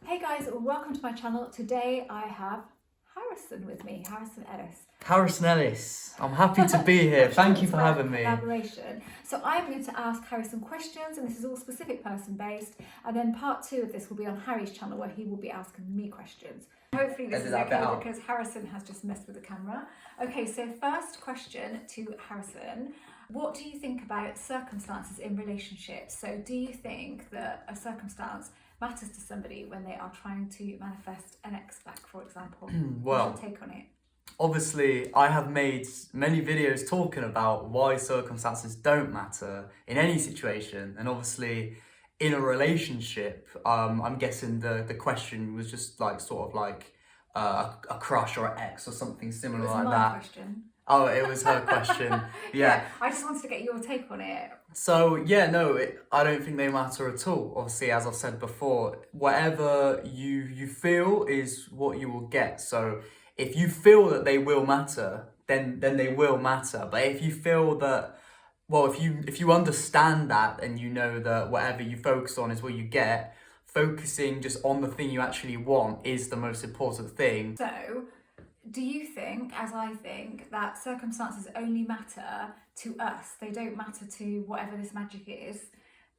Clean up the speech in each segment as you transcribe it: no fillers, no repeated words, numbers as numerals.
Hey guys, welcome to my channel. Today I have Harrison with me, Harrison Ellis. Harrison Ellis, I'm happy to be here. Thank you for having me. Collaboration. So I'm going to ask Harry some questions, and this is all specific person based. And then part 2 of this will be on Harry's channel, where he will be asking me questions. Hopefully this is okay because Harrison has just messed with the camera. Okay, so first question to Harrison. What do you think about circumstances in relationships? So do you think that a circumstance matters to somebody when they are trying to manifest an ex back, for example? Well, what's your take on it? Obviously, I have made many videos talking about why circumstances don't matter in any situation, and obviously in a relationship, I'm guessing the question was just like sort of like a crush or an ex or something similar like that. Question. Oh, it was her question. Yeah. I just wanted to get your take on it. So yeah, no, I don't think they matter at all. Obviously, as I've said before, whatever you feel is what you will get. So if you feel that they will matter, then they will matter. But if you feel that, well, if you understand that and you know that whatever you focus on is what you get, focusing just on the thing you actually want is the most important thing. So do you think, as I think, that circumstances only matter to us? They don't matter to whatever this magic is,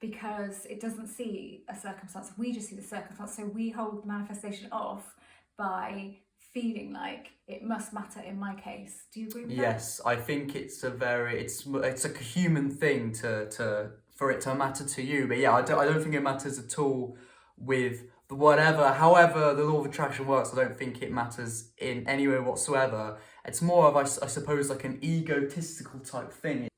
because it doesn't see a circumstance. We just see the circumstance. So we hold manifestation off by feeling like it must matter in my case. Do you agree with that? Yes, I think it's a human thing for it to matter to you. But yeah, I don't think it matters at all with however the law of attraction works. I don't think it matters in any way whatsoever. It's more of, I suppose, like an egotistical type thing.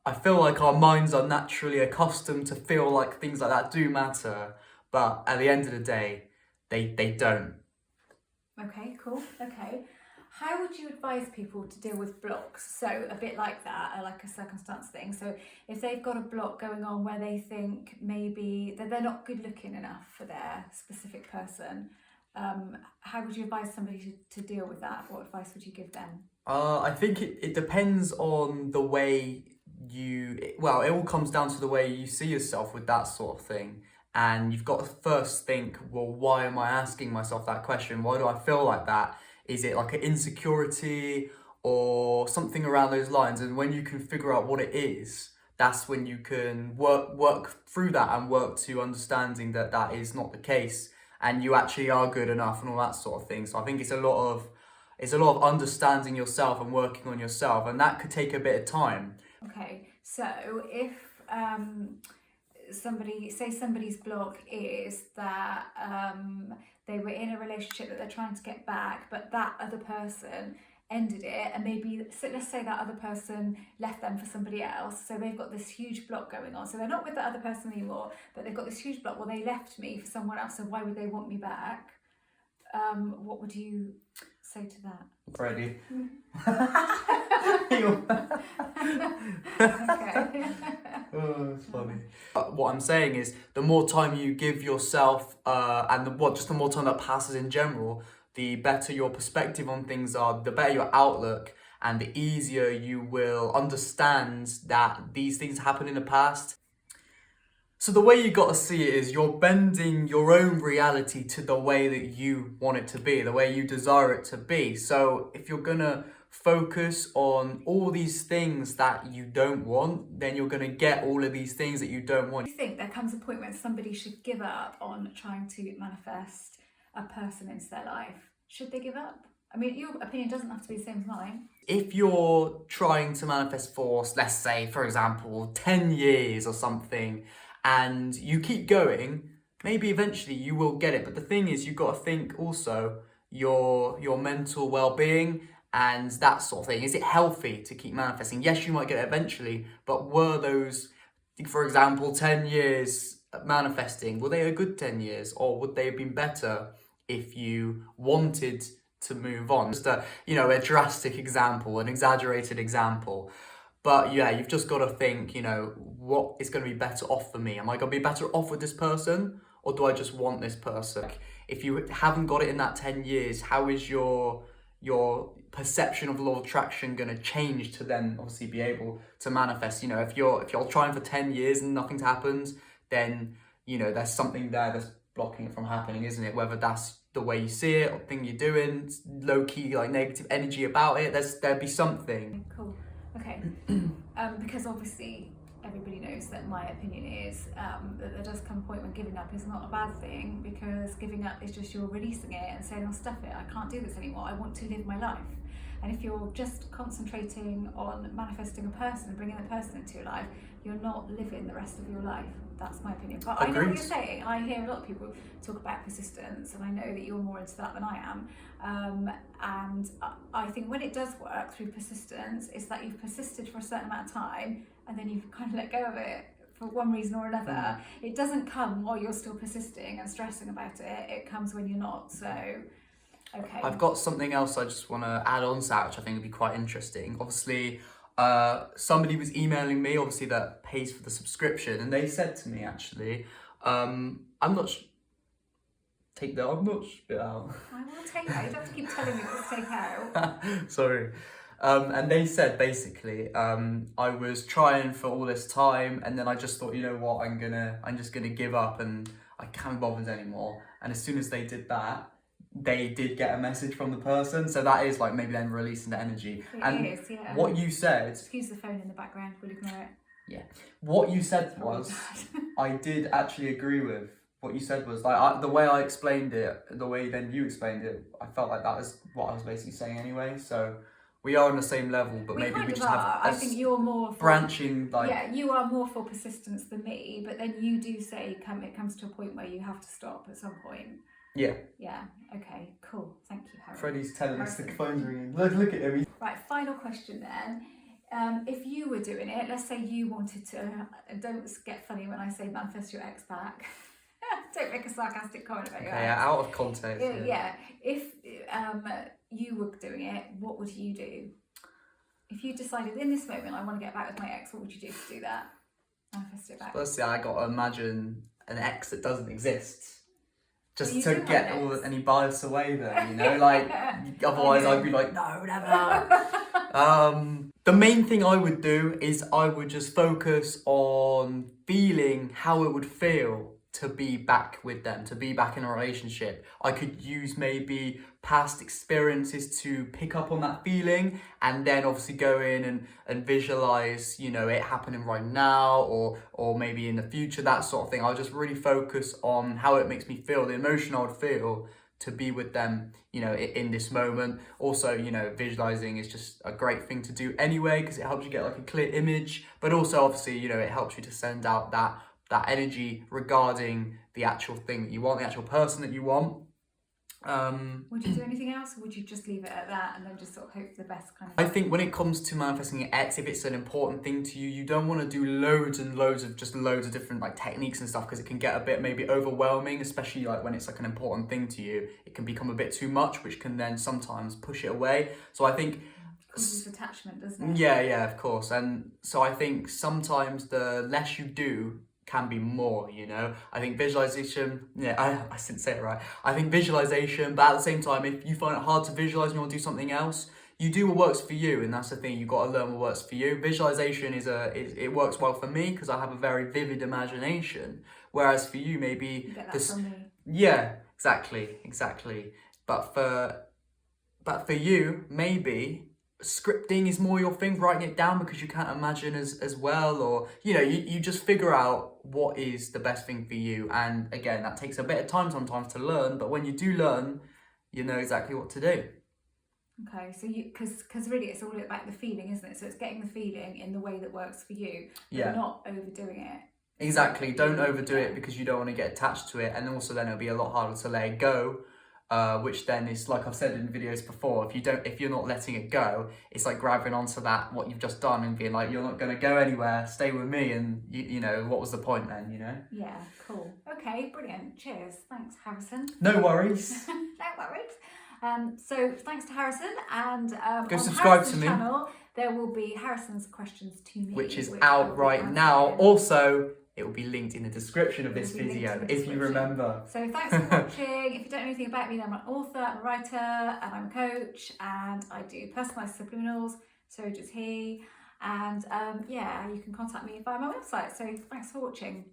I feel like our minds are naturally accustomed to feel like things like that do matter, but at the end of the day, they don't. Okay, cool. Okay. How would you advise people to deal with blocks? So a bit like that, like a circumstance thing. So if they've got a block going on where they think maybe that they're not good looking enough for their specific person, how would you advise somebody to deal with that? What advice would you give them? I think it depends on the way it all comes down to the way you see yourself with that sort of thing. And you've got to first think, well, why am I asking myself that question? Why do I feel like that? Is it like an insecurity or something around those lines? And when you can figure out what it is, that's when you can work through that and work to understanding that that is not the case and you actually are good enough and all that sort of thing. So I think it's a lot of understanding yourself and working on yourself, and that could take a bit of time. Okay, so if somebody's block is that they were in a relationship that they're trying to get back, but that other person ended it, and maybe let's say that other person left them for somebody else, so they've got this huge block going on. So they're not with that other person anymore, but they've got this huge block. Well, they left me for someone else, so why would they want me back? What would you say to that? Ready? Okay. Oh, it's funny. What I'm saying is, the more time you give yourself, and the more time that passes in general, the better your perspective on things are, the better your outlook, and the easier you will understand that these things happened in the past. So the way you got to see it is you're bending your own reality to the way that you want it to be, the way you desire it to be. So if you're gonna focus on all these things that you don't want, then you're gonna get all of these things that you don't want. Do you think there comes a point when somebody should give up on trying to manifest a person into their life? Should they give up? I mean, your opinion doesn't have to be the same as mine. If you're trying to manifest for, let's say, for example, 10 years or something, and you keep going, maybe eventually you will get it. But the thing is, you've got to think also your mental well-being and that sort of thing. Is it healthy to keep manifesting? Yes, you might get it eventually, but were those, for example, 10 years manifesting, were they a good 10 years, or would they have been better if you wanted to move on? Just a drastic example, an exaggerated example. But yeah, you've just got to think, what is going to be better off for me? Am I going to be better off with this person, or do I just want this person? If you haven't got it in that 10 years, how is your perception of law of attraction going to change to then obviously be able to manifest? If you're trying for 10 years and nothing's happened, then there's something there blocking it from happening, isn't it? Whether that's the way you see it or thing you're doing, low key like negative energy about it. There'd be something. Cool. Okay. Because obviously everybody knows that my opinion is that there does come a point when giving up is not a bad thing, because giving up is just you're releasing it and saying, oh, stuff it, I can't do this anymore, I want to live my life. And if you're just concentrating on manifesting a person and bringing the person into your life, you're not living the rest of your life. That's my opinion. But Agreed. I know what you're saying. I hear a lot of people talk about persistence, and I know that you're more into that than I am. And I think when it does work through persistence, it's that you've persisted for a certain amount of time and then you've kind of let go of it for one reason or another. It doesn't come while you're still persisting and stressing about it. It comes when you're not. So, okay. I've got something else I just want to add on to that, which I think would be quite interesting. Obviously, somebody was emailing me, obviously, that pays for the subscription, and they said to me, actually, take the I'm not bit out. I will take out. You don't have to keep telling me what to take out. Sorry. And they said basically, I was trying for all this time, and then I just thought, you know what, I'm just gonna give up, and I can't be bothered anymore. And as soon as they did that, they did get a message from the person, so that is like maybe them releasing the energy. It is, yeah. What you said. Excuse the phone in the background. We'll ignore it. Yeah. What you said was, I did actually agree with. What you said was like the way I explained it, the way then you explained it. I felt like that was what I was basically saying anyway. So we are on the same level, but maybe we just have. I think you're more for, branching. Like, yeah, you are more for persistence than me. But then you do say it comes to a point where you have to stop at some point. Yeah. Yeah. Okay. Cool. Thank you, Harry. Freddie's telling us the phone's ringing. Look at him. Right. Final question then. If you were doing it, let's say you wanted to. Don't get funny when I say manifest your ex back. Don't make a sarcastic comment about your ex. Yeah, out of context. Yeah. If you were doing it, what would you do? If you decided in this moment I want to get back with my ex, what would you do to do that? Manifest it back. Firstly, I got to imagine an ex that doesn't exist. Just well, to get any bias away there, you know? Like, otherwise I'd be like, no, never. The main thing I would do is I would just focus on feeling how it would feel to be back with them, to be back in a relationship. I could use maybe past experiences to pick up on that feeling, and then obviously go in and visualize, you know, it happening right now or maybe in the future, that sort of thing. I'll just really focus on how it makes me feel, the emotion I would feel to be with them, you know, in this moment. Also, you know, visualizing is just a great thing to do anyway, because it helps you get like a clear image, but also obviously, you know, it helps you to send out that energy regarding the actual thing that you want, the actual person that you want. Would you do anything else, or would you just leave it at that and then just sort of hope for the best kind of I think when it comes to manifesting an ex, if it's an important thing to you, you don't want to do loads and loads of different like techniques and stuff, because it can get a bit maybe overwhelming, especially like when it's like an important thing to you. It can become a bit too much, which can then sometimes push it away. So I think causes attachment, doesn't it? Yeah, of course. And so I think sometimes the less you do can be more, you know. I think visualization, I didn't say it right. I think visualization, but at the same time, if you find it hard to visualize and you want to do something else, you do what works for you, and that's the thing. You've got to learn what works for you. Visualization it works well for me because I have a very vivid imagination, whereas for you maybe you get that from me. Yeah, exactly. But for you, maybe scripting is more your thing, writing it down because you can't imagine as well, or you know, you just figure out what is the best thing for you. And again, that takes a bit of time sometimes to learn, but when you do learn, you know exactly what to do. Okay, so because really it's all about the feeling, isn't it? So it's getting the feeling in the way that works for you, but not overdoing it. Exactly, don't overdo it because you don't want to get attached to it, and also then it'll be a lot harder to let it go. Which then is, like I've said in videos before, if you're not letting it go, it's like grabbing onto that, what you've just done, and being like, you're not going to go anywhere, stay with me, and you know, what was the point then, you know? Yeah, cool. Okay, brilliant. Cheers. Thanks, Harrison. No worries. No worries. So thanks to Harrison, and go on subscribe Harrison's to me. Channel, there will be Harrison's questions to me, which is out right now. Also, it will be linked in the description of this video, if you remember. So thanks for watching. If you don't know anything about me, then I'm an author, I'm a writer, and I'm a coach, and I do personalised subliminals, so does he. And yeah, you can contact me via my website. So thanks for watching.